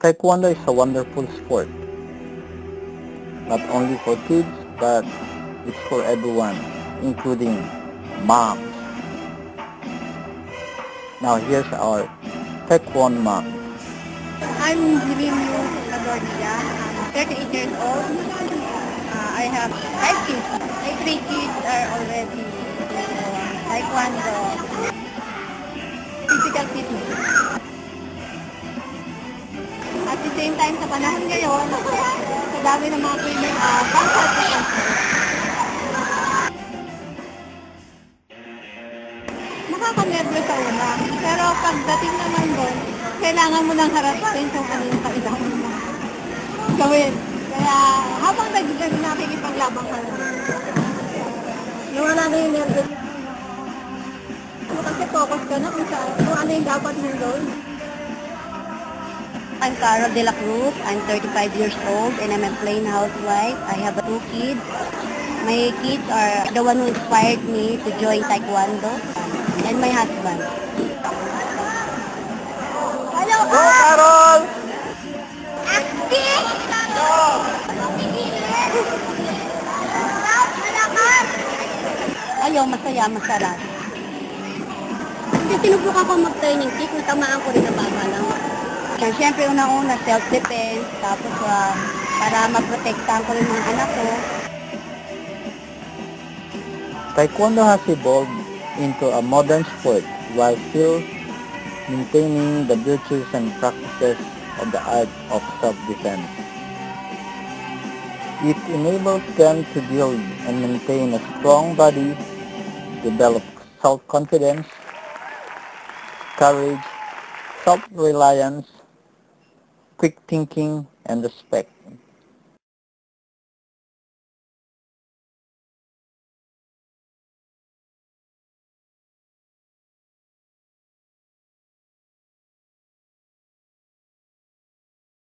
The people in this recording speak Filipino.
Taekwondo is a wonderful sport, not only for kids, but it's for everyone, including moms. Now here's our Taekwondo mom. I'm Livinio Adornia. I'm 38 years old. I have 5 kids. My 3 kids are already Taekwondo. Physical fitness. At the same time, sa panahon ngayon, sa dami ng mga women, pang-self-defense. Nakaka-nervous sa una. Pero pagdating naman doon, kailangan mo nang harapin kung ano yung kailangan mo gawin. Kaya habang nakikipaglabang ka lang, nawala na yung nervous. Kasi focus ka na kung ano yung dapat mong gawin. I'm Carol De La Cruz. I'm 35 years old and I'm a plain housewife. I have 2 kids. My kids are the one who inspired me to join Taekwondo and my husband. Hello, Go, Carol! Acting! Ayaw, masaya, masarap. Kasi sinubukan ko mag-training kick, natamaan ko rin ang baba lang. Siyempre, unang-una, self-defense, tapos para maprotektahan ko rin mga anak ko. Taekwondo has evolved into a modern sport while still maintaining the virtues and practices of the art of self-defense. It enables them to build and maintain a strong body, develop self-confidence, courage, self-reliance, quick thinking, and respect.